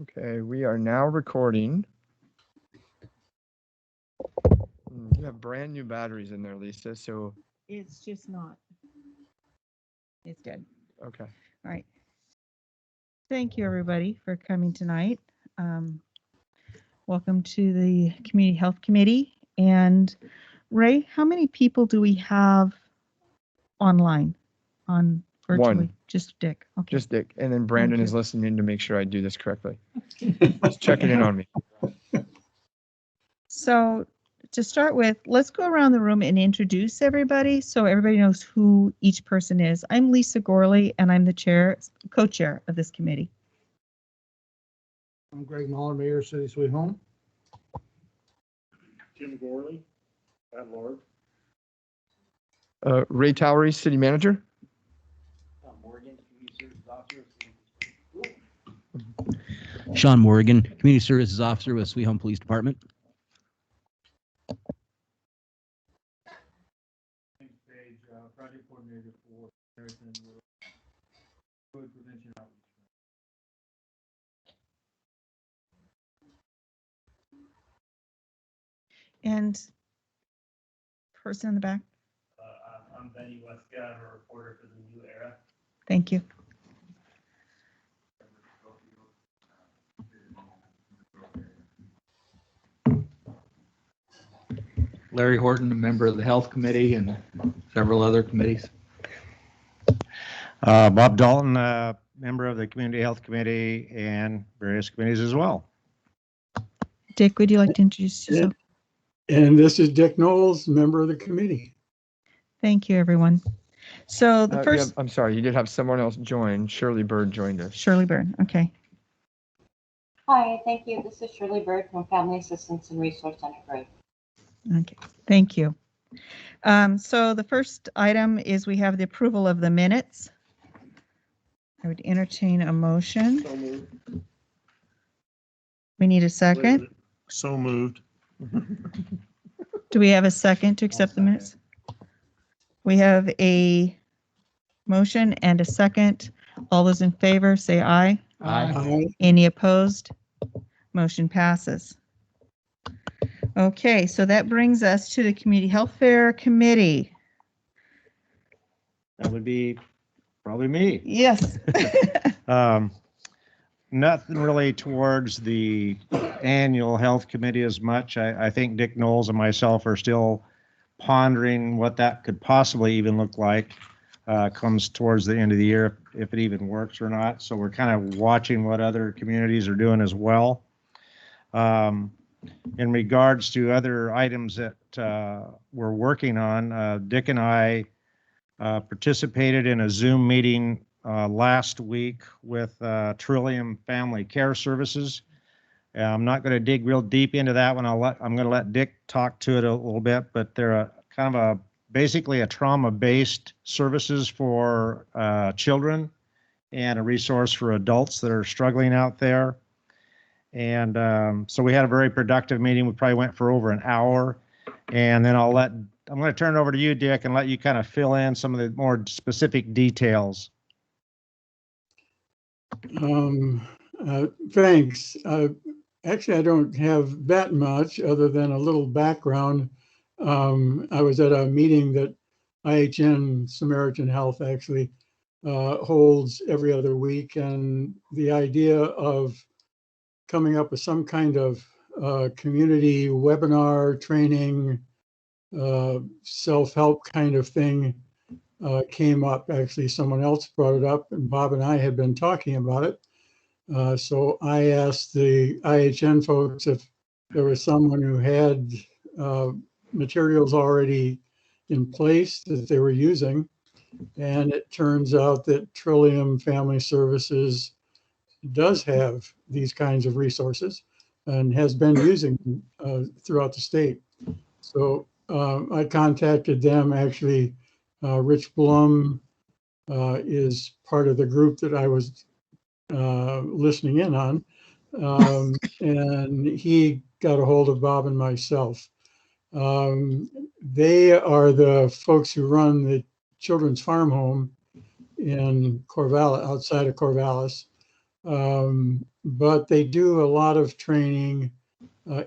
Okay, we are now recording. You have brand new batteries in there, Lisa, so. It's just not. It's dead. Okay. All right. Thank you, everybody, for coming tonight. Welcome to the Community Health Committee. And Ray, how many people do we have online, on virtually? One. Just Dick. Okay. Just Dick. And then Brandon is listening to make sure I do this correctly. Just checking in on me. So to start with, let's go around the room and introduce everybody so everybody knows who each person is. I'm Lisa Gorley, and I'm the co-chair of this committee. I'm Greg Muller, Mayor, City Sweet Home. Jim Gorley, at large. Ray Towery, City Manager. Morgan, Community Services Officer. Sean Morgan, Community Services Officer with Sweet Home Police Department. Page, Project Coordinator for American Food Prevention Outreach. And person in the back. I'm Benny Westcott, I'm a reporter for the New Era. Thank you. Larry Horton, a member of the Health Committee and several other committees. Bob Dalton, member of the Community Health Committee and various committees as well. Dick, would you like to introduce yourself? And this is Dick Knowles, member of the committee. Thank you, everyone. So the first... Yeah, I'm sorry, you did have someone else join. Shirley Bird joined us. Shirley Bird, okay. Hi, thank you. This is Shirley Bird from Family Assistance and Resource Center Bird. Okay, thank you. So the first item is we have the approval of the minutes. I would entertain a motion. So moved. We need a second. So moved. Do we have a second to accept the minutes? We have a motion and a second. All those in favor say aye. Aye. Any opposed? Motion passes. Okay, so that brings us to the Community Health Fair Committee. That would be probably me. Yes. Nothing really towards the annual health committee as much. I think Dick Knowles and myself are still pondering what that could possibly even look like comes towards the end of the year, if it even works or not. So we're kind of watching what other communities are doing as well. In regards to other items that we're working on, Dick and I participated in a Zoom meeting last week with Trillium Family Care Services. I'm not going to dig real deep into that one. I'm going to let Dick talk to it a little bit, but they're basically a trauma-based services for children and a resource for adults that are struggling out there. And so we had a very productive meeting. We probably went for over an hour. And then I'm going to turn it over to you, Dick, and let you kind of fill in some of the more specific details. Thanks. Actually, I don't have that much other than a little background. I was at a meeting that IHN Samaritan Health actually holds every other week, and the idea of coming up with some kind of community webinar training, self-help kind of thing came up. Actually, someone else brought it up, and Bob and I had been talking about it. So I asked the IHN folks if there was someone who had materials already in place that they were using. And it turns out that Trillium Family Services does have these kinds of resources and has been using throughout the state. So I contacted them. Actually, Rich Blum is part of the group that I was listening in on, and he got a hold of Bob and myself. They are the folks who run the Children's Farm Home in Corvallis, outside of Corvallis. but they do a lot of training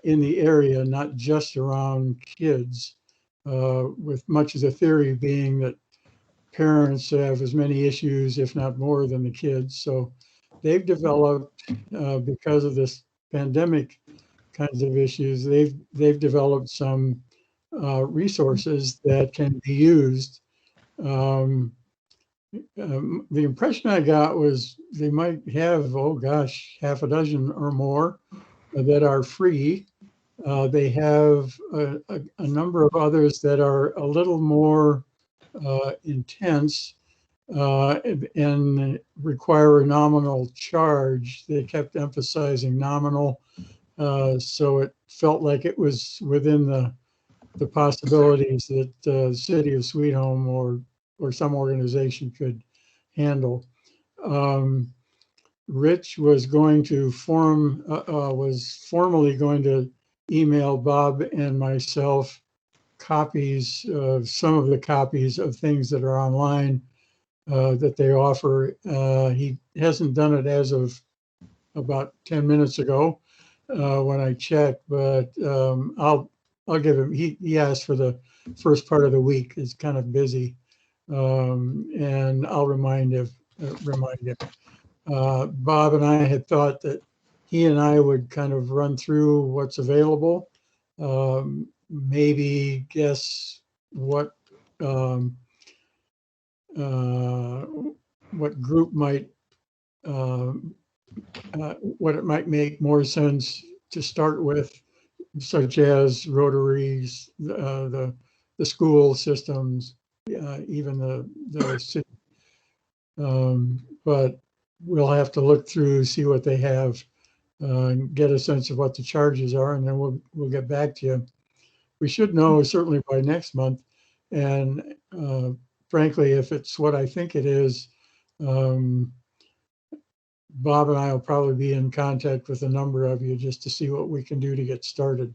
in the area, not just around kids, with much of the theory being that parents have as many issues, if not more, than the kids. So they've developed, because of this pandemic kinds of issues, they've developed some resources that can be used. The impression I got was they might have, oh gosh, half a dozen or more that are free. They have a number of others that are a little more intense and require a nominal charge. They kept emphasizing nominal, so it felt like it was within the possibilities that the city of Sweet Home or some organization could handle. Rich was going to was formally going to email Bob and myself copies of some of the copies of things that are online that they offer. He hasn't done it as of about 10 minutes ago when I checked, but I'll give him, he asked for the first part of the week. It's kind of busy. And I'll remind him. Bob and I had thought that he and I would kind of run through what's available, maybe guess what group might, what it might make more sense to start with, such as Rotaries, the school systems, even the city. But we'll have to look through, see what they have, and get a sense of what the charges are, and then we'll get back to you. We should know certainly by next month, and frankly, if it's what I think it is, Bob and I will probably be in contact with a number of you just to see what we can do to get started.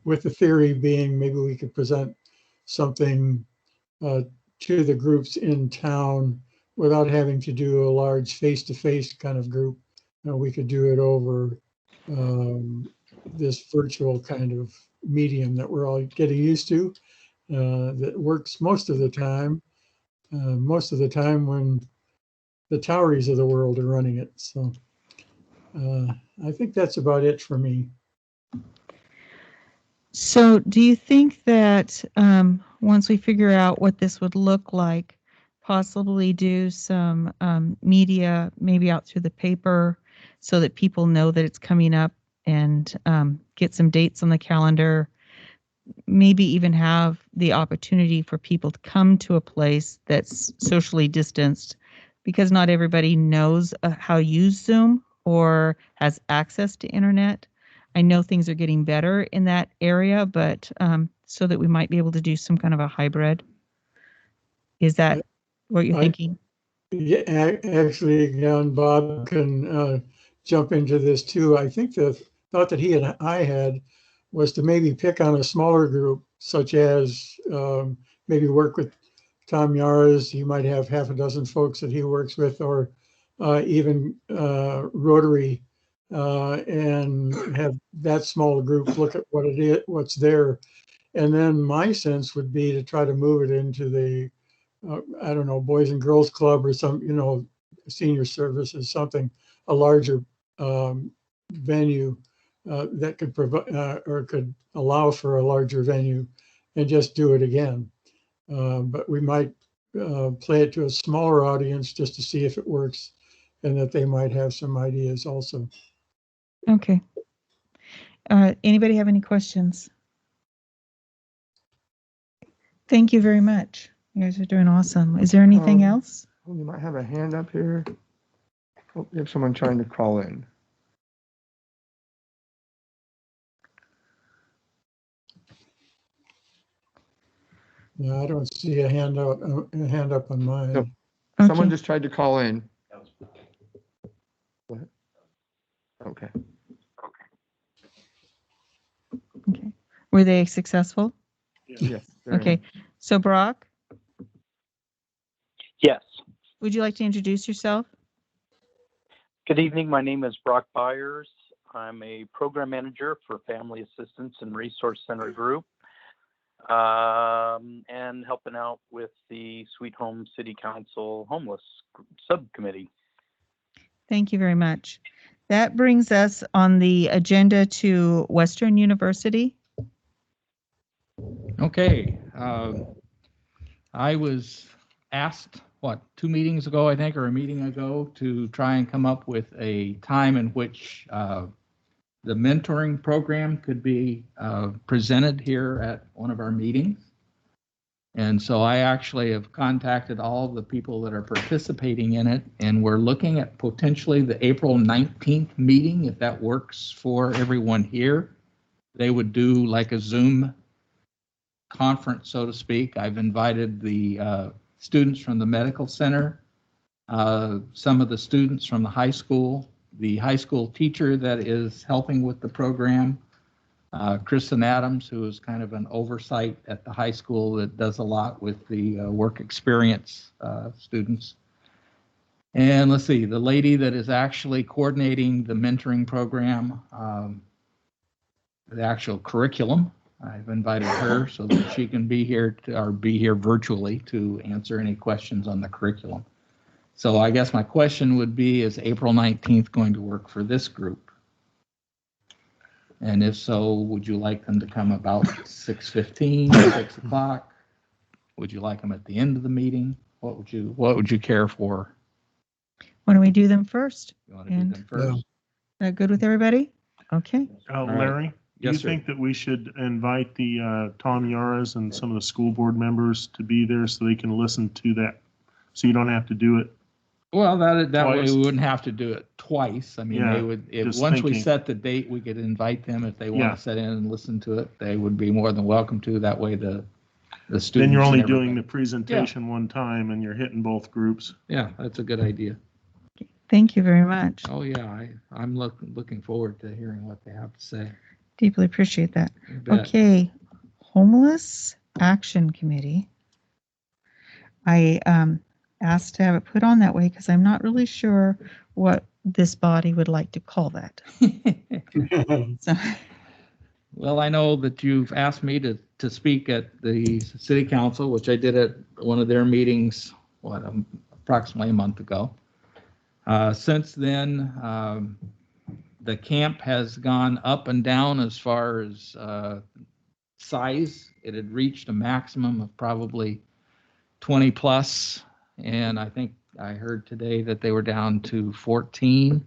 With the theory being maybe we could present something to the groups in town without having to do a large face-to-face kind of group. We could do it over this virtual kind of medium that we're all getting used to, that works most of the time when the Toweries of the world are running it. So I think that's about it for me. So do you think that once we figure out what this would look like, possibly do some media, maybe out through the paper, so that people know that it's coming up, and get some dates on the calendar, maybe even have the opportunity for people to come to a place that's socially distanced, because not everybody knows how to use Zoom or has access to internet. I know things are getting better in that area, but so that we might be able to do some kind of a hybrid. Is that what you're thinking? Yeah, actually, again, Bob can jump into this too. I think the thought that he and I had was to maybe pick on a smaller group, such as maybe work with Tom Yaras. He might have half a dozen folks that he works with, or even Rotary, and have that small group look at what it is, what's there. And then my sense would be to try to move it into the I don't know, Boys and Girls Club or some, senior services, something, a larger venue that could provide or could allow for a larger venue, and just do it again. But we might play it to a smaller audience just to see if it works, and that they might have some ideas also. Okay. Anybody have any questions? Thank you very much. You guys are doing awesome. Is there anything else? Oh, you might have a hand up here. Oh, we have someone trying to call in. Yeah, I don't see a hand up on mine. No. Someone just tried to call in. What? Okay. Okay. Were they successful? Yes. they're Okay. in. So Brock, Yes. would you like to introduce yourself? Good evening. My name is Brock Byers. I'm a program manager for Family Assistance and Resource Center Group, and helping out with the Sweet Home City Council Homeless Subcommittee. Thank you very much. That brings us on the agenda to Western University. Okay. I was asked, 2 meetings ago, I think, or a meeting ago, to try and come up with a time in which the mentoring program could be presented here at one of our meetings. And so I actually have contacted all of the people that are participating in it, and we're looking at potentially the April 19th meeting, if that works for everyone here. They would do like a Zoom conference, so to speak. I've invited the students from the medical center, some of the students from the high school teacher that is helping with the program, Kristen Adams, who is kind of an oversight at the high school that does a lot with the work experience students. And let's see, the lady that is actually coordinating the mentoring program, the actual curriculum, I've invited her so that she can be here be here virtually to answer any questions on the curriculum. So I guess my question would be, is April 19th going to work for this group? And if so, would you like them to come about 6:15, 6 o'clock? Would you like them at the end of the meeting? What would you care for? Why don't we do them first? You want to do them first? Is that good with everybody? Okay. Larry, do you Yes, sir. think that we should invite the Tom Yaras and some of the school board members to be there so they can listen to that, so you don't have to do it? Well, that way Twice. we wouldn't have to do it twice. I mean, Yeah, they would, just once we thinking. set the date, we could invite them if they want Yeah. to sit in and listen to it. They would be more than welcome to. That way the students. Then you're only and doing the everybody- presentation one time and you're hitting both groups. Yeah, that's a good idea. Thank you very much. Oh, yeah, I'm looking forward to hearing what they have to say. Deeply appreciate that. You bet. Okay. Homeless Action Committee. I asked to have it put on that way because I'm not really sure what this body would like to call that. So, Well, I know that you've asked me to speak at the city council, which I did at one of their meetings, approximately a month ago. Since then, the camp has gone up and down as far as size. It had reached a maximum of probably 20 plus, and I think I heard today that they were down to 14,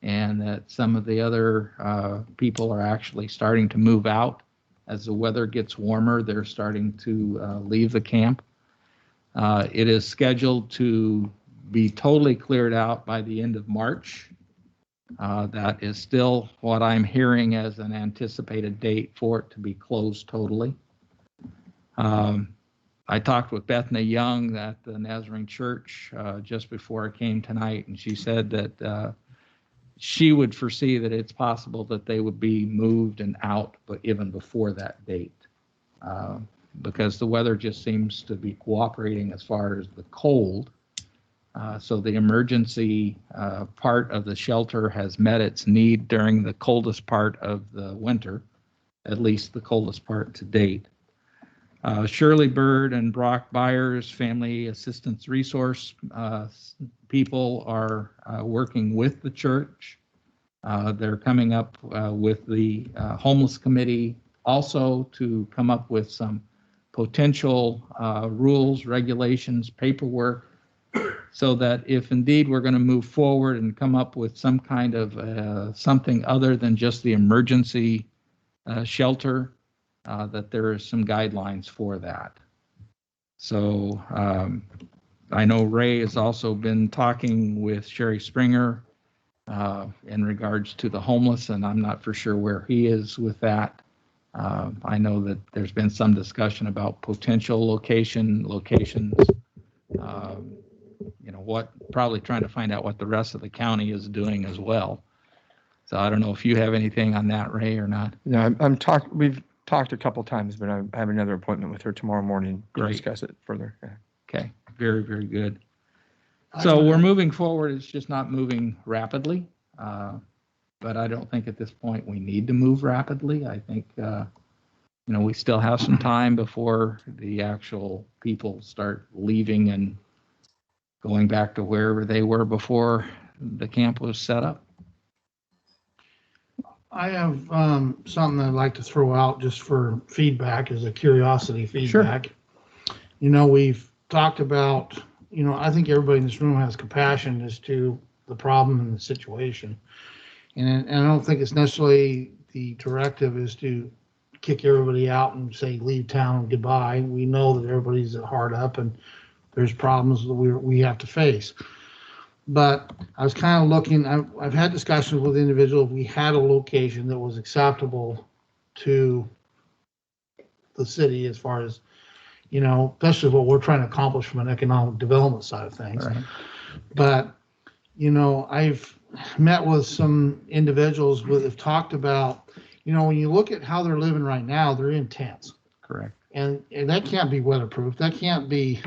and that some of the other people are actually starting to move out. As the weather gets warmer, they're starting to leave the camp. It is scheduled to be totally cleared out by the end of March. That is still what I'm hearing as an anticipated date for it to be closed totally. I talked with Bethany Young at the Nazarene Church just before I came tonight, and she said that she would foresee that it's possible that they would be moved and out, but even before that date, because the weather just seems to be cooperating as far as the cold. So the emergency part of the shelter has met its need during the coldest part of the winter, at least the coldest part to date. Shirley Bird and Brock Byers, Family Assistance Resource people, are working with the church. They're coming up with the homeless committee also to come up with some potential rules, regulations, paperwork, so that if indeed we're going to move forward and come up with some kind of something other than just the emergency shelter, that there are some guidelines for that. So I know Ray has also been talking with Sherry Springer in regards to the homeless, and I'm not for sure where he is with that. I know that there's been some discussion about potential locations, probably trying to find out what the rest of the county is doing as well. So I don't know if you have anything on that, Ray, or not. No, we've talked a couple times, but I have another appointment with her tomorrow morning to Great. discuss it further. Yeah. Okay, very, very good. So we're moving forward. It's just not moving rapidly. But I don't think at this point we need to move rapidly. I think, we still have some time before the actual people start leaving and going back to wherever they were before the camp was set up. I have something I'd like to throw out just for feedback, as a curiosity feedback. We've talked about, I think everybody in this room has compassion as to the problem and the situation. And I don't think it's necessarily the directive is to kick everybody out and say, leave town, goodbye. We know that everybody's hard up and there's problems that we have to face. But I was kind of looking, I've had discussions with individuals. We had a location that was acceptable to the city as far as, especially what we're trying to accomplish from an economic development side of things. Right. But, I've met with some individuals who have talked about, when you look at how they're living right now, they're in tents. Correct. And that can't be weatherproof. That can't be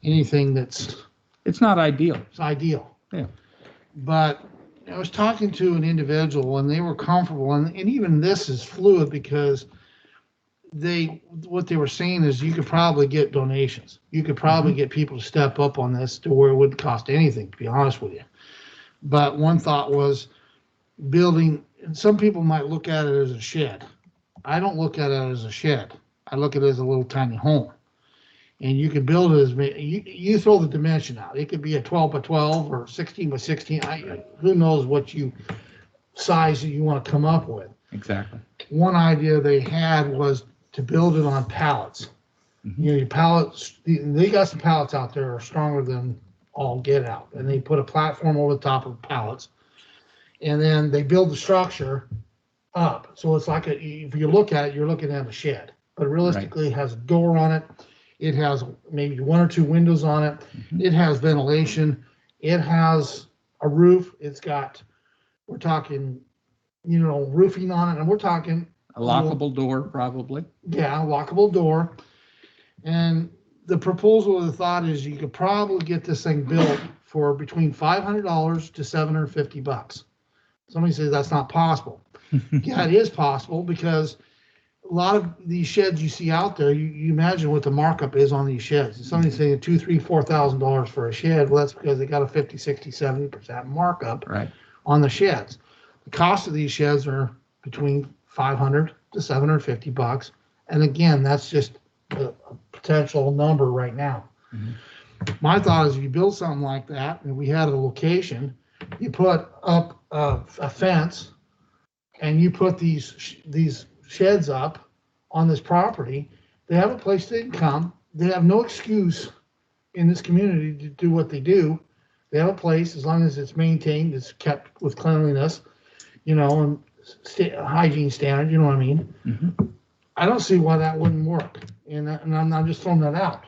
anything that's It's not ideal. it's ideal. Yeah. But I was talking to an individual and they were comfortable, and even this is fluid because what they were saying is you could probably get donations. You could probably get people to step up on this to where it wouldn't cost anything, to be honest with you. But one thought was building, and some people might look at it as a shed. I don't look at it as a shed. I look at it as a little tiny home. And you can build it as you throw the dimension out. It could be a 12 by 12 or 16 by 16. Who knows what size that you want to come up with. Exactly. One idea they had was to build it on pallets. Mm-hmm. Your pallets, they got some pallets out there are stronger than all get out. And they put a platform over the top of the pallets. And then they build the structure up. So it's like if you look at it, you're looking at a shed. But realistically, It has a door on it. It has maybe 1 or 2 windows on it. Mm-hmm. It has ventilation. It has a roof. We're talking, roofing on it. And we're talking a lockable door, probably. Yeah, a lockable door. And the proposal of the thought is you could probably get this thing built for between $500 to $750. Somebody says that's not possible. Yeah, it is possible because a lot of these sheds you see out there, you imagine what the markup is on these sheds. Somebody's saying $2,000, $3,000, $4,000 for a shed. Well, that's because they got a 50, 60, 70% markup on the sheds. The cost of these sheds are between $500 to $750. And again, that's just a potential number right now. Mm-hmm. My thought is if you build something like that and we had a location, you put up a fence and you put these sheds up on this property. They have a place they can come. They have no excuse in this community to do what they do. They have a place as long as it's maintained, it's kept with cleanliness, and hygiene standard, you know what I mean? Mm-hmm. I don't see why that wouldn't work. And I'm just throwing that out.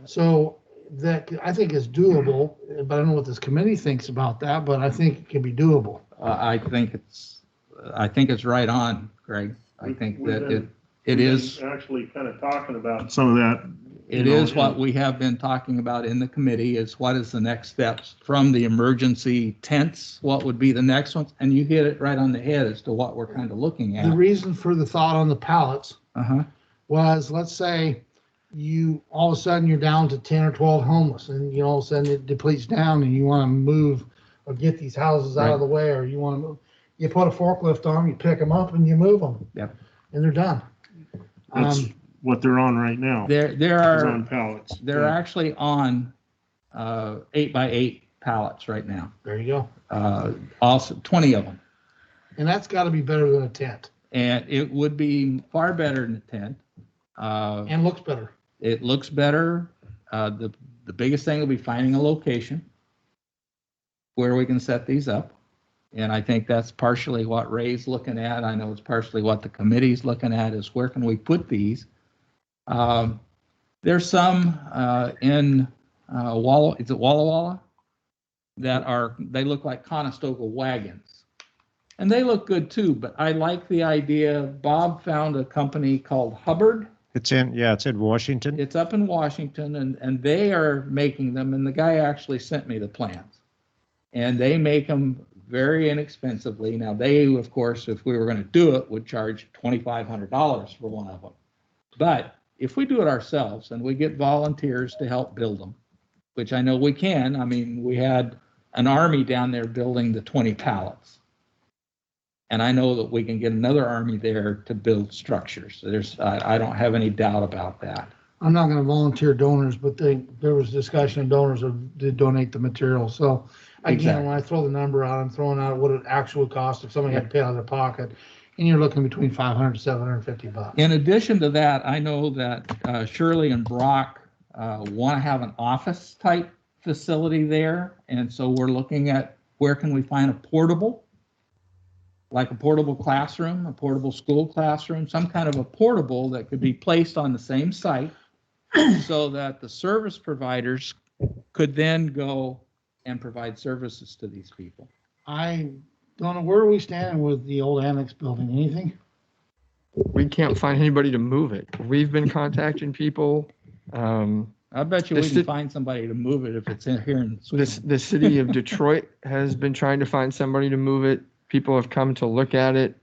So that I think is doable, but I don't know what this committee thinks about that, but I think it can be doable. I think it's right on, Greg. I think that it is actually kind of talking about some of that. It is what we have been talking about in the committee is what is the next steps from the emergency tents, what would be the next ones? And you hit it right on the head as to what we're kind of looking at. The reason for the thought on the pallets was, let's say all of a sudden you're down to 10 or 12 homeless and all of a sudden it depletes down and you want to move or get these houses out of the way, or you want to move. You put a forklift on them, you pick them up and you move them. Yep. And they're done. That's what they're on right now. They're on pallets. They're actually on 8x8 pallets right now. There you go. Also 20 of them. And that's got to be better than a tent. And it would be far better than a tent. And looks better. It looks better. The biggest thing will be finding a location where we can set these up. And I think that's partially what Ray's looking at. I know it's partially what the committee's looking at is where can we put these? There's some in Walla Walla that they look like Conestoga wagons. And they look good too, but I like the idea. Bob found a company called Hubbard It's in Washington. It's up in Washington, and they are making them, and the guy actually sent me the plans. And they make them very inexpensively. Now, they, of course, if we were going to do it, would charge $2,500 for one of them. But if we do it ourselves and we get volunteers to help build them, which I know we can. I mean, we had an army down there building the 20 pallets. And I know that we can get another army there to build structures. I don't have any doubt about that. I'm not gonna volunteer donors, but there was discussion of donors that did donate the material. So again, Exactly. when I throw the number out, I'm throwing out what it actually would cost if somebody had to pay out of their pocket. And you're looking between $500 to $750. In addition to that, I know that Shirley and Brock want to have an office type facility there. And so we're looking at where can we find a portable, like a portable classroom, a portable school classroom, some kind of a portable that could be placed on the same site so that the service providers could then go and provide services to these people. I don't know, where are we standing with the old annex building? Anything? We can't find anybody to move it. We've been contacting people. I bet you The we ci- can find somebody to move it if it's in here in Sweden. The city of Detroit has been trying to find somebody to move it. People have come to look at it.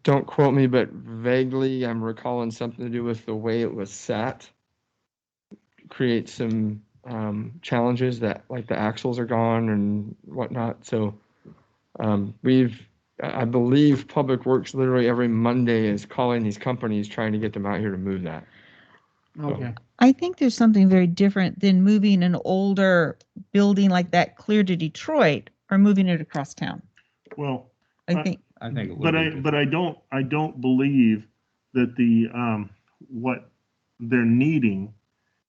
Don't quote me, but vaguely I'm recalling something to do with the way it was sat. Create some challenges that, like, the axles are gone and whatnot. So I believe Public Works literally every Monday is calling these companies trying to get them out here to move that. Okay. I think there's something very different than moving an older building like that clear to Detroit or moving it across town. Well, I think I think it would be. but I don't believe that the what they're needing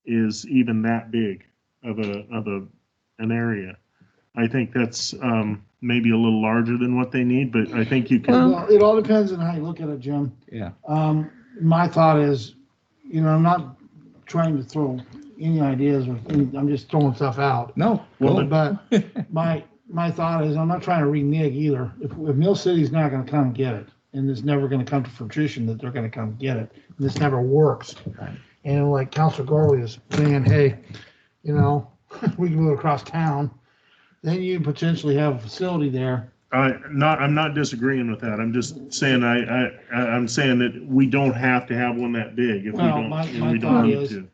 is even that big of an area. I think that's maybe a little larger than what they need, but I think you can. Well, it all depends on how you look at it, Jim. Yeah. My thought is, I'm not trying to throw any ideas or things, I'm just throwing stuff out. No. Well, But my thought is, I'm not trying to renege either. If Mill City's not gonna come and get it, and it's never gonna come to fruition that they're gonna come get it, and this never works. Right. And like Councilor Gorley is saying, hey, we can move across town, then you potentially have a facility there. I'm not disagreeing with that. I'm just saying I'm saying that we don't have to have one that big if Well, we my don't thought need is- to.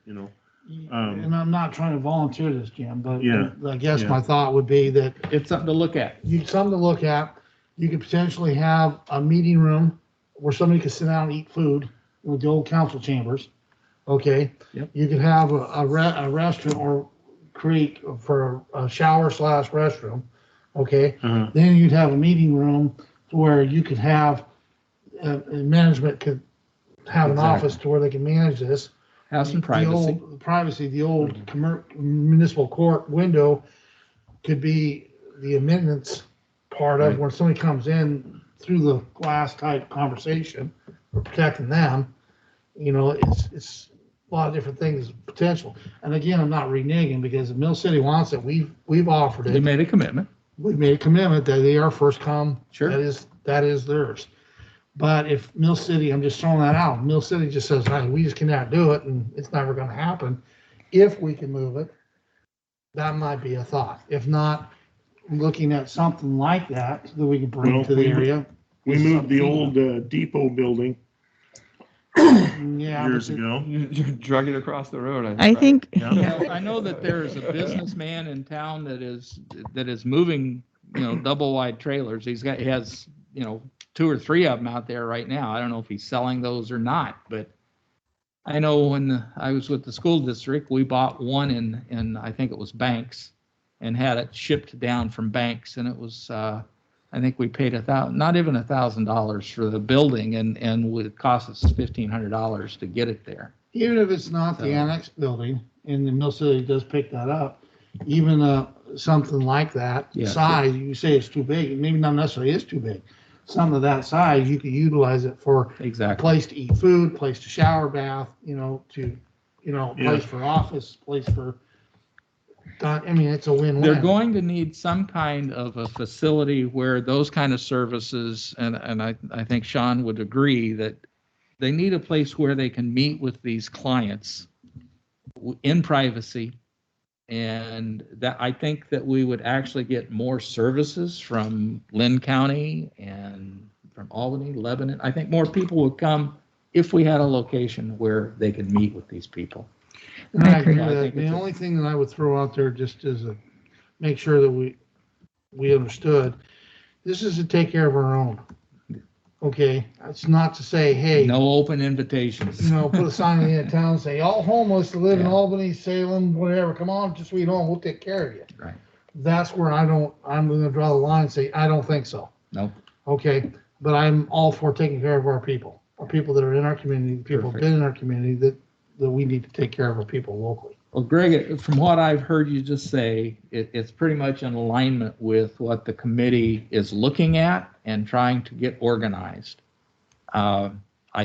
And I'm not trying to volunteer this, Jim, but Yeah, I guess yeah. my thought would be that It's something to look at. something to look at. You could potentially have a meeting room where somebody could sit down and eat food with the old council chambers. Okay. Yep. You could have a restroom or create for a shower / restroom. Okay. Uh-huh. Then you'd have a meeting room where you could have management could have an Exactly. office to where they can manage this. Have some The privacy. the old municipal court window could be the amendments part of Right. when somebody comes in through the glass type conversation. We're protecting them. It's a lot of different things potential. And again, I'm not reneging because if Mill City wants it, we've offered They it. made a commitment. We've made a commitment that they are first come. Sure. That is theirs. But if Mill City, I'm just throwing that out, Mill City just says, hey, we just cannot do it and it's never gonna happen. If we can move it, that might be a thought. If not, looking at something like that we can bring Well, to the area. We moved the old depot building Yeah. years but ago. You drug it across the road. I think Yeah. Well, I know that there is a businessman in town that is moving, double wide trailers. He has, 2 or 3 of them out there right now. I don't know if he's selling those or not, but I know when I was with the school district, we bought one in I think it was Banks and had it shipped down from Banks. And it was, I think we paid not even $1,000 for the building and it cost us $1,500 to get it there. even if it's not the So- annex building and the Mill City does pick that up, even something like that Yeah. size, you say it's too big, maybe not necessarily is too big. Something of that size, you could utilize it for a Exactly. place to eat food, place to shower, bath, place for office, place for, it's a win-win. They're going to need some kind of a facility where those kind of services, and I think Sean would agree that they need a place where they can meet with these clients in privacy. And that, I think that we would actually get more services from Lynn County and from Albany, Lebanon. I think more people would come if we had a location where they could meet with these people. And I I agree agree. with I that. think The it's a- only thing that I would throw out there just as a, make sure that we understood, this is to take care of our own. Okay, it's not to say, hey, No open invitations. put a sign in the town, say, all homeless that live in Yeah. Albany, Salem, whatever, come on to Sweet Home, we'll take care of you. Right. That's where I'm gonna draw the line and say, I don't think so. Nope. Okay, but I'm all for taking care of our people that are in our community, the people who've Perfect. been in our community, that we need to take care of our people locally. Well, Greg, from what I've heard you just say, it's pretty much in alignment with what the committee is looking at and trying to get organized. I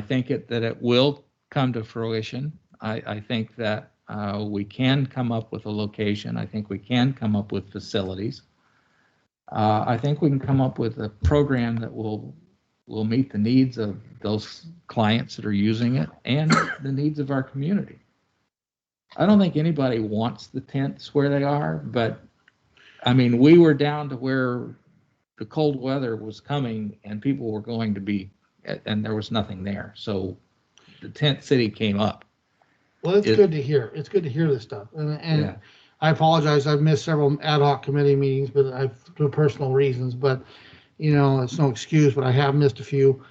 think that it will come to fruition. I think that we can come up with a location. I think we can come up with facilities. I think we can come up with a program that will meet the needs of those clients that are using it and the needs of our community. I don't think anybody wants the tents where they are, but I mean, we were down to where the cold weather was coming and people were going to be, and there was nothing there. So the tent city came up. Well, it's good to hear. It's good to hear this stuff. And Yeah. I apologize. I've missed several ad hoc committee meetings, but for personal reasons, but it's no excuse, but I have missed a few.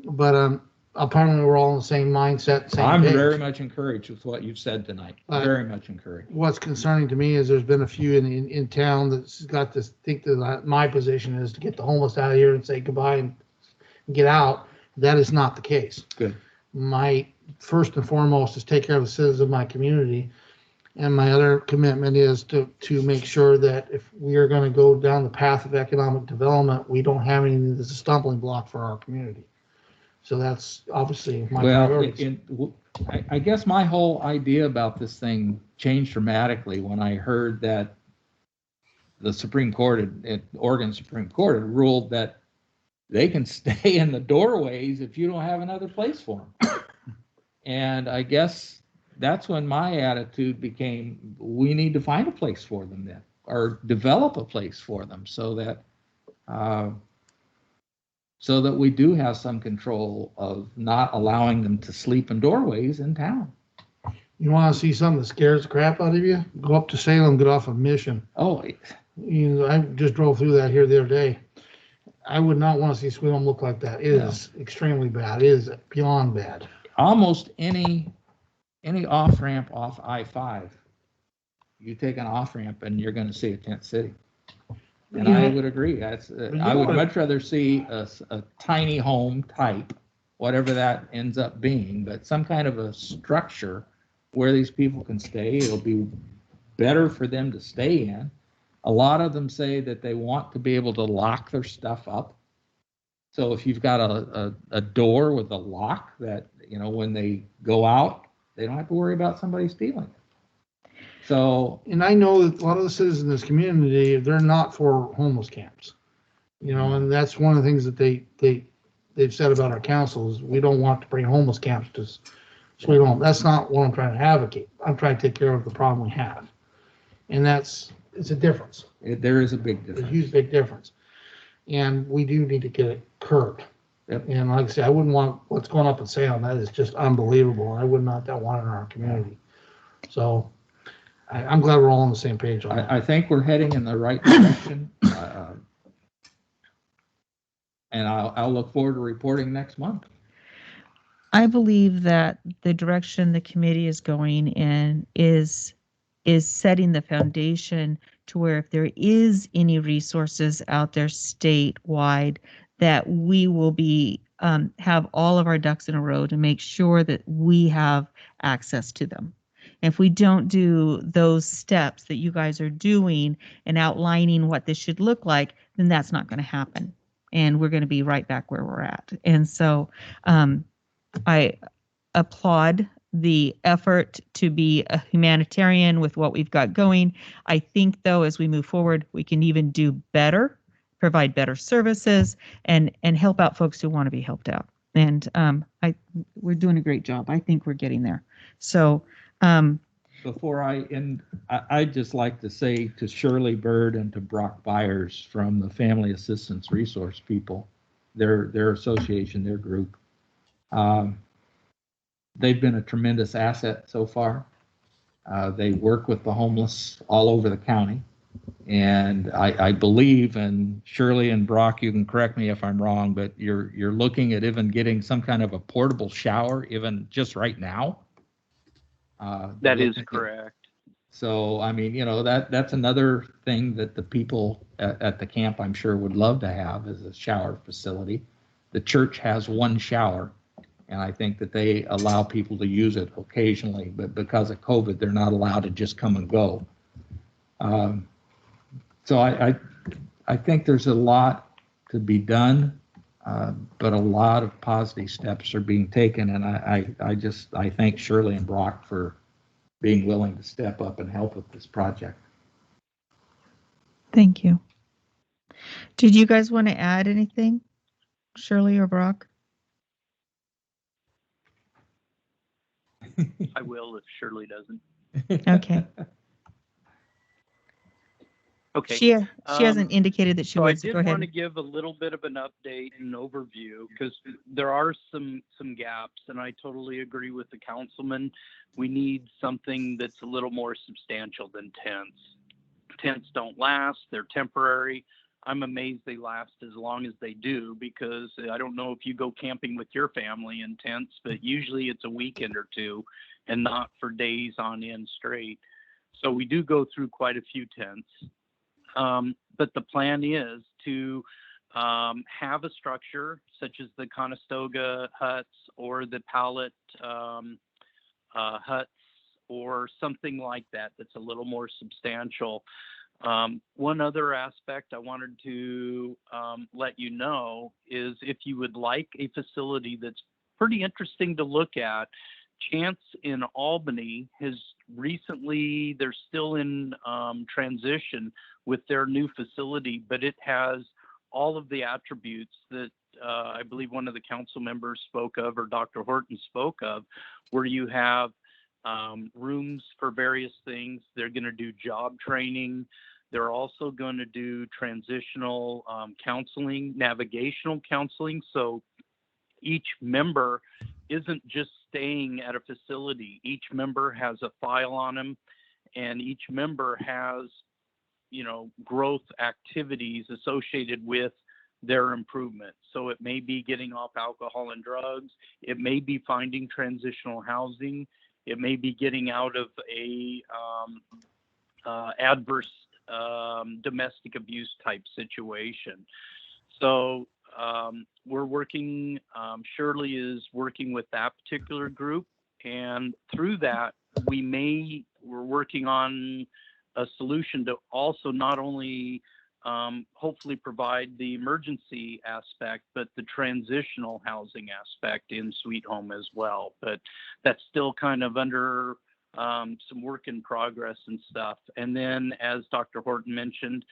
But apparently we're all in the same mindset, same I'm page. very much encouraged with what you've said tonight. Very much encouraged. What's concerning to me is there's been a few in town that's got this, think that my position is to get the homeless out of here and say goodbye and get out. That is not the case. Good. My first and foremost is take care of the citizens of my community. And my other commitment is to make sure that if we are going to go down the path of economic development, we don't have anything that's a stumbling block for our community. So that's obviously my priorities. I guess my whole idea about this thing changed dramatically when I heard that the Supreme Court, Oregon Supreme Court, had ruled that they can stay in the doorways if you don't have another place for them. And I guess that's when my attitude became, we need to find a place for them then, or develop a place for them so that we do have some control of not allowing them to sleep in doorways in town. You want to see something that scares the crap out of you? Go up to Salem, get off of Mission. Oh, I just drove through that here the other day. I would not want to see Sweet Home look like that. It is extremely bad. It is beyond bad. Almost any off-ramp off I-5, you take an off-ramp and you're going to see a tent city. And I would agree. I would much rather see a tiny home type, whatever that ends up being, but some kind of a structure where these people can stay. It'll be better for them to stay in. A lot of them say that they want to be able to lock their stuff up. So if you've got a door with a lock that, when they go out, they don't have to worry about somebody stealing it. So, and I know that a lot of the citizens in this community, they're not for homeless camps, and that's one of the things that they've said about our council is we don't want to bring homeless camps to Sweet Home. That's not what I'm trying to advocate. I'm trying to take care of the problem we have, and it's a difference. There is a big difference. There's a huge big difference, and we do need to get it curbed. Yep. And like I say, I wouldn't want what's going up in Salem. That is just unbelievable. I would not want it in our community. So. I'm glad we're all on the same page on that. I think we're heading in the right direction. And I'll look forward to reporting next month. I believe that the direction the committee is going in is setting the foundation to where if there is any resources out there statewide, that we will be have all of our ducks in a row to make sure that we have access to them. If we don't do those steps that you guys are doing and outlining what this should look like, then that's not going to happen. And we're going to be right back where we're at. And so I applaud the effort to be a humanitarian with what we've got going. I think, though, as we move forward, we can even do better, provide better services, and help out folks who want to be helped out. And we're doing a great job. I think we're getting there. So, Before I end, I'd just like to say to Shirley Bird and to Brock Byers from the Family Assistance Resource people, their association, their group, they've been a tremendous asset so far. They work with the homeless all over the county. And I believe, and Shirley and Brock, you can correct me if I'm wrong, but you're looking at even getting some kind of a portable shower, even just right now. That is correct. So, I mean, that's another thing that the people at the camp, I'm sure, would love to have is a shower facility. The church has one shower, and I think that they allow people to use it occasionally, but because of COVID, they're not allowed to just come and go. So I think there's a lot to be done, but a lot of positive steps are being taken, and I thank Shirley and Brock for being willing to step up and help with this project. thank you. Did you guys want to add anything, Shirley or Brock? I will if Shirley doesn't. Okay. Okay. She hasn't indicated that she So I wants to did go ahead. want to give a little bit of an update and overview because there are some gaps, and I totally agree with the councilman. We need something that's a little more substantial than tents. Tents don't last; they're temporary. I'm amazed they last as long as they do because I don't know if you go camping with your family in tents, but usually it's a weekend or two, and not for days on end straight. So we do go through quite a few tents. But the plan is to have a structure such as the Conestoga huts or the pallet huts or something like that that's a little more substantial. One other aspect I wanted to let you know is if you would like a facility that's pretty interesting to look at, Chance in Albany has recently, they're still in transition with their new facility, but it has all of the attributes that I believe one of the council members spoke of, or Dr. Horton spoke of, where you have rooms for various things. They're going to do job training. They're also going to do transitional counseling, navigational counseling. So each member isn't just staying at a facility. Each member has a file on them, and each member has, growth activities associated with their improvement. So it may be getting off alcohol and drugs. It may be finding transitional housing. It may be getting out of a adverse domestic abuse type situation. So we're working, Shirley is working with that particular group. And through that, we're working on a solution to also not only hopefully provide the emergency aspect, but the transitional housing aspect in Sweet Home as well. But that's still kind of under some work in progress and stuff. And then, as Dr. Horton mentioned,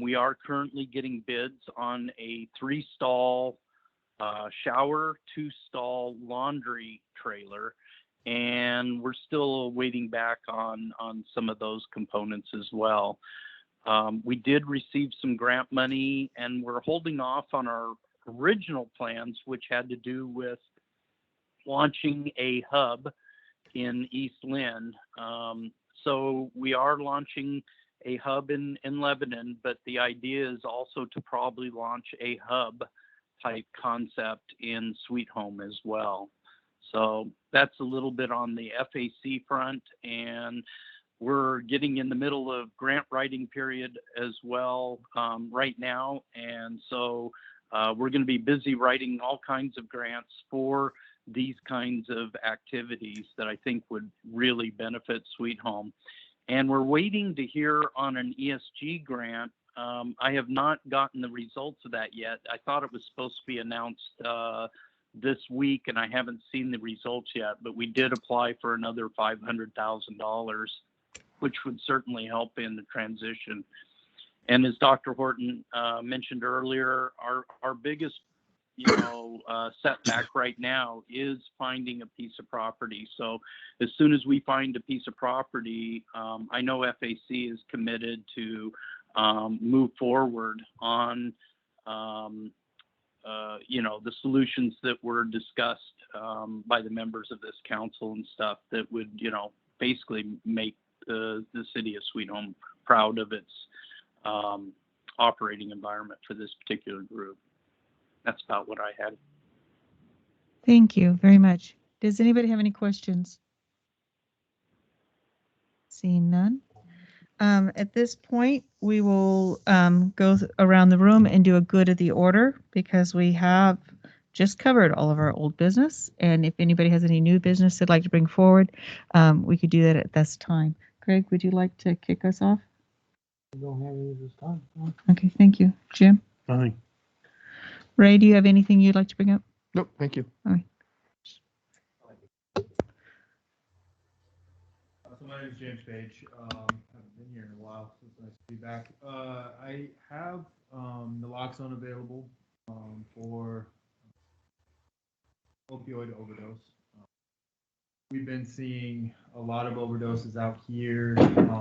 we are currently getting bids on a 3-stall shower, 2-stall laundry trailer, and we're still waiting back on some of those components as well. We did receive some grant money, and we're holding off on our original plans, which had to do with launching a hub in East Lynn. So we are launching a hub in Lebanon, but the idea is also to probably launch a hub type concept in Sweet Home as well. So that's a little bit on the FAC front, and we're getting in the middle of grant writing period as well right now. And so we're going to be busy writing all kinds of grants for these kinds of activities that I think would really benefit Sweet Home. And we're waiting to hear on an ESG grant. I have not gotten the results of that yet. I thought it was supposed to be announced this week, and I haven't seen the results yet, but we did apply for another $500,000, which would certainly help in the transition. And as Dr. Horton mentioned earlier, our biggest setback right now is finding a piece of property. So as soon as we find a piece of property, I know FAC is committed to move forward on the solutions that were discussed by the members of this council and stuff that would, basically make the city of Sweet Home proud of its operating environment for this particular group. That's about what I had. Thank you very much. Does anybody have any questions? Seeing none. At this point, we will go around the room and do a good of the order because we have just covered all of our old business. And if anybody has any new business they'd like to bring forward, we could do that at this time. Greg, would you like to kick us off? I don't have any this time. No. Okay, thank you. Jim? Fine. Ray, do you have anything you'd like to bring up? Nope, thank you. All right. So my name is James Page. Haven't been here in a while, so it's nice to be back. I have naloxone available for opioid overdose. We've been seeing a lot of overdoses out here,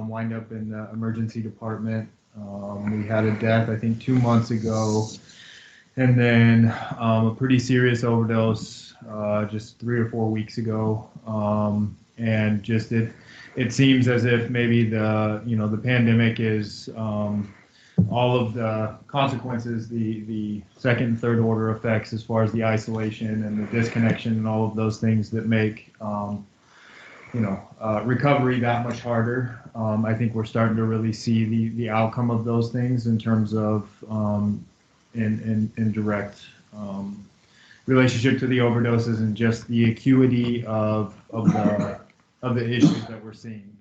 wind up in the emergency department. We had a death, I think, 2 months ago, and then a pretty serious overdose just 3 or 4 weeks ago. And just it seems as if maybe the pandemic is all of the consequences, the second and third order effects as far as the isolation and the disconnection and all of those things that make recovery that much harder. I think we're starting to really see the outcome of those things in terms of in direct relationship to the overdoses and just the acuity of the issues that we're seeing.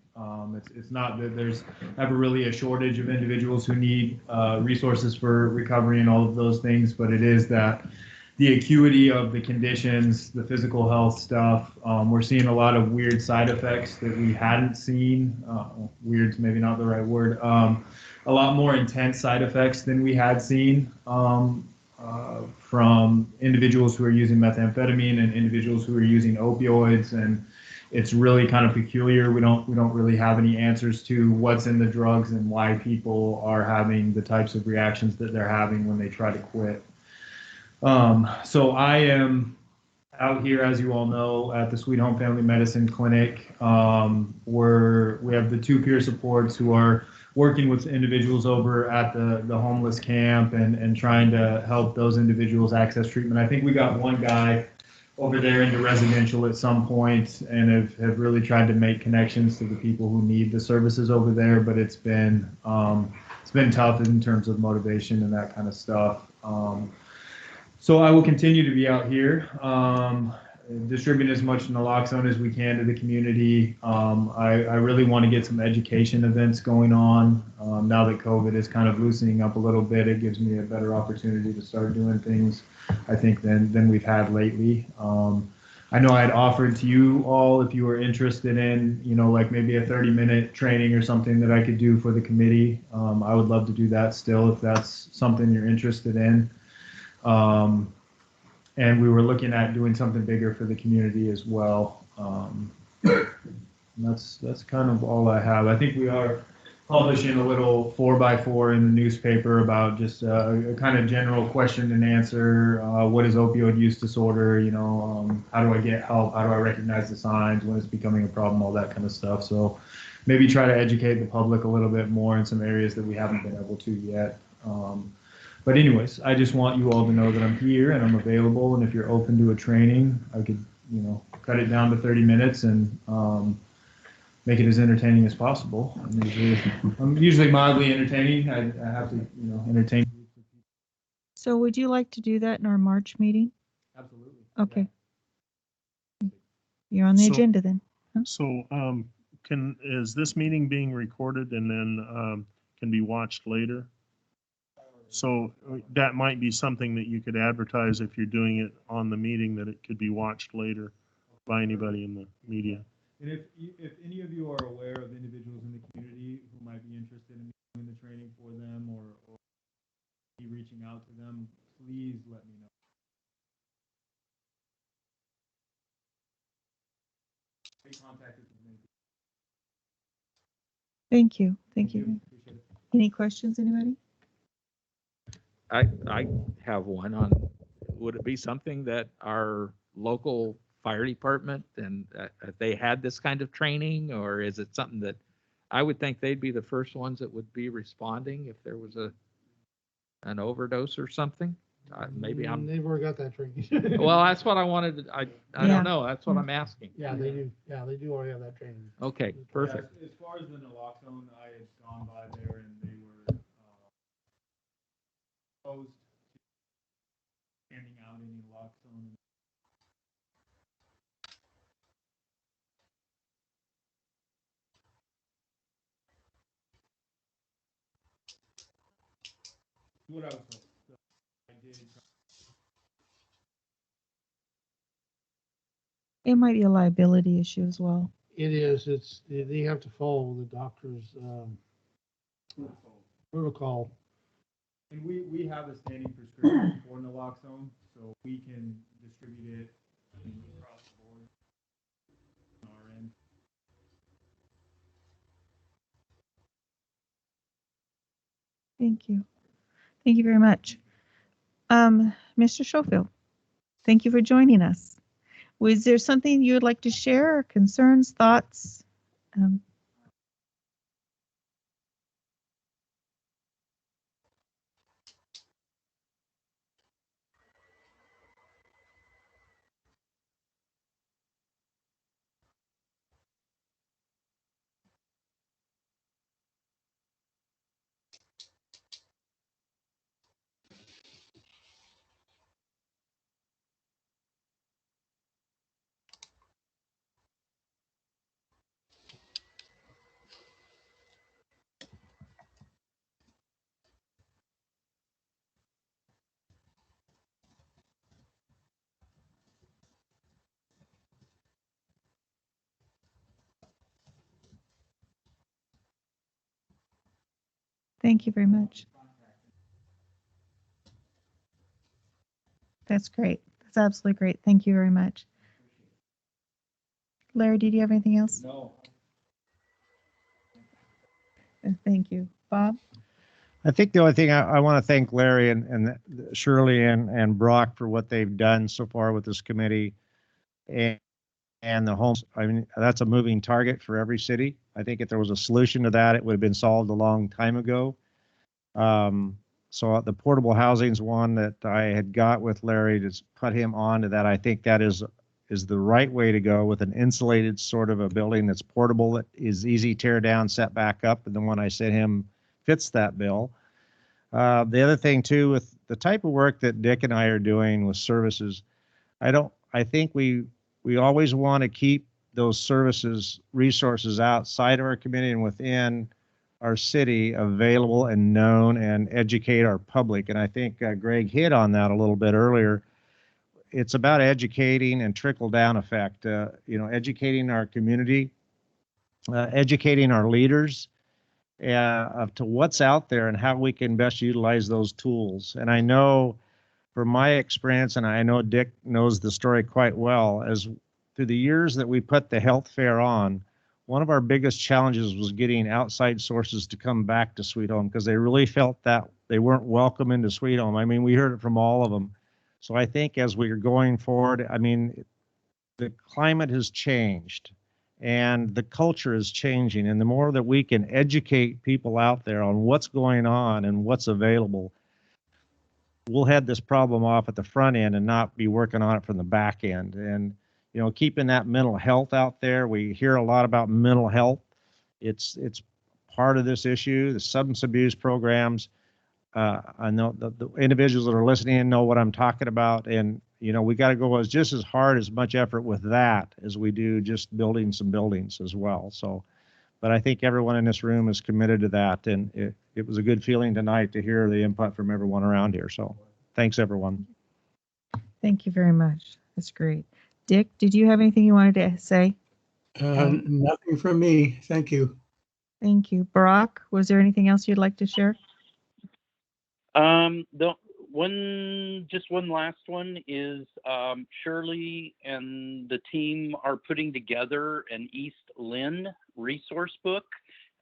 It's not that there's ever really a shortage of individuals who need resources for recovery and all of those things, but it is that the acuity of the conditions, the physical health stuff, we're seeing a lot of weird side effects that we hadn't seen. Weird's maybe not the right word. A lot more intense side effects than we had seen from individuals who are using methamphetamine and individuals who are using opioids, and it's really kind of peculiar. We don't really have any answers to what's in the drugs and why people are having the types of reactions that they're having when they try to quit. So I am out here, as you all know, at the Sweet Home Family Medicine Clinic. We have the 2 peer supports who are working with individuals over at the homeless camp and trying to help those individuals access treatment. I think we got one guy over there into residential at some point and have really tried to make connections to the people who need the services over there, but it's been tough in terms of motivation and that kind of stuff. So I will continue to be out here, distribute as much naloxone as we can to the community. I really want to get some education events going on. Now that COVID is kind of loosening up a little bit, it gives me a better opportunity to start doing things, I think, than we've had lately. I know I had offered to you all, if you were interested in, like maybe a 30-minute training or something that I could do for the committee. I would love to do that still if that's something you're interested in. And we were looking at doing something bigger for the community as well. That's kind of all I have. I think we are publishing a little 4x4 in the newspaper about just a kind of general question and answer. What is opioid use disorder? How do I get help? How do I recognize the signs when it's becoming a problem? All that kind of stuff. So maybe try to educate the public a little bit more in some areas that we haven't been able to yet. But anyways, I just want you all to know that I'm here and I'm available. And if you're open to a training, I could, cut it down to 30 minutes and make it as entertaining as possible. I'm usually mildly entertaining. I have to, entertain. So would you like to do that in our March meeting? Absolutely. Okay. You're on the agenda then. Huh? So is this meeting being recorded and then can be watched later? So that might be something that you could advertise if you're doing it on the meeting, that it could be watched later by anybody in the media. And if any of you are aware of individuals in the community who might be interested in doing the training for them or reaching out to them, please let me know. make contact with me. Thank you. Thank you. Appreciate it. Any questions, anybody? I have one on, would it be something that our local fire department and if they had this kind of training, or is it something that I would think they'd be the first ones that would be responding if there was an overdose or something? Maybe I'm, They've already got that training. well, that's what I wanted to, I Yeah. don't know. That's what I'm asking. Yeah, they do. Yeah, they do already have that training. Okay, perfect. As far as the naloxone, I had gone by there and they were opposed to handing out any naloxone. What I was told. So I did. It might be a liability issue as well. It is. They have to follow the doctor's protocol. And we have a standing prescription for naloxone, so we can distribute it across the board on our end. Thank you. Thank you very much. Mr. Schofield, thank you for joining us. Was there something you would like to share, or concerns, thoughts? Thank you very much. That's great. That's absolutely great. Thank you very much. Larry, did you have anything else? No. Thank you. Bob? I think the only thing I want to thank Larry and Shirley and Brock for what they've done so far with this committee and the homes. I mean, that's a moving target for every city. I think if there was a solution to that, it would have been solved a long time ago. So the portable housing is one that I had got with Larry to put him on to that. I think that is the right way to go, with an insulated sort of a building that's portable, that is easy tear down, set back up, and the one I sent him fits that bill. The other thing too, with the type of work that Dick and I are doing with services, I think we always want to keep those services, resources outside of our community and within our city available and known, and educate our public. And I think Greg hit on that a little bit earlier. It's about educating and trickle down effect, educating our community, educating our leaders to what's out there and how we can best utilize those tools. And I know from my experience, and I know Dick knows the story quite well, as through the years that we put the health fair on, one of our biggest challenges was getting outside sources to come back to Sweet Home, because they really felt that they weren't welcome into Sweet Home. I mean, we heard it from all of them. So I think as we are going forward, I mean, the climate has changed and the culture is changing. And the more that we can educate people out there on what's going on and what's available, we'll head this problem off at the front end and not be working on it from the back end. And keeping that mental health out there. We hear a lot about mental health. It's part of this issue. The substance abuse programs. I know the individuals that are listening know what I'm talking about, and we got to go just as hard, as much effort with that as we do just building some buildings as well. So, but I think everyone in this room is committed to that, and it was a good feeling tonight to hear the input from everyone around here. So, thanks everyone. Thank you very much. That's great. Dick, did you have anything you wanted to say? Nothing from me. Thank you. Thank you. Brock, was there anything else you'd like to share? Just one last one is Shirley and the team are putting together an East Lynn resource book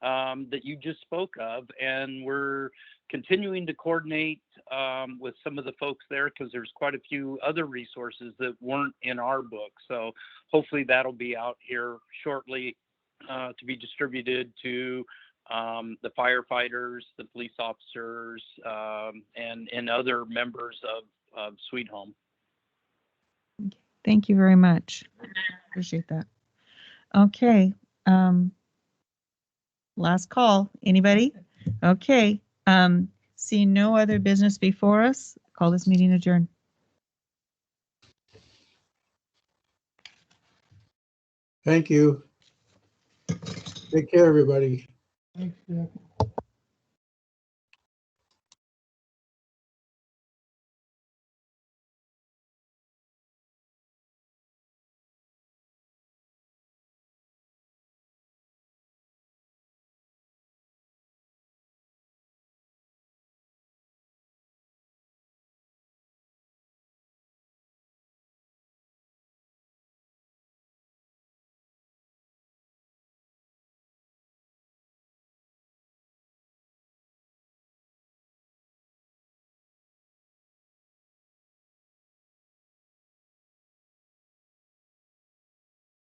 that you just spoke of, and we're continuing to coordinate with some of the folks there because there's quite a few other resources that weren't in our book. So hopefully that'll be out here shortly to be distributed to the firefighters, the police officers, and other members of Sweet Home. Thank you very much. Appreciate that. Okay. Last call. Anybody? Okay. Seeing no other business before us, call this meeting adjourned. Thank you. Take care, everybody. Thanks, Dick.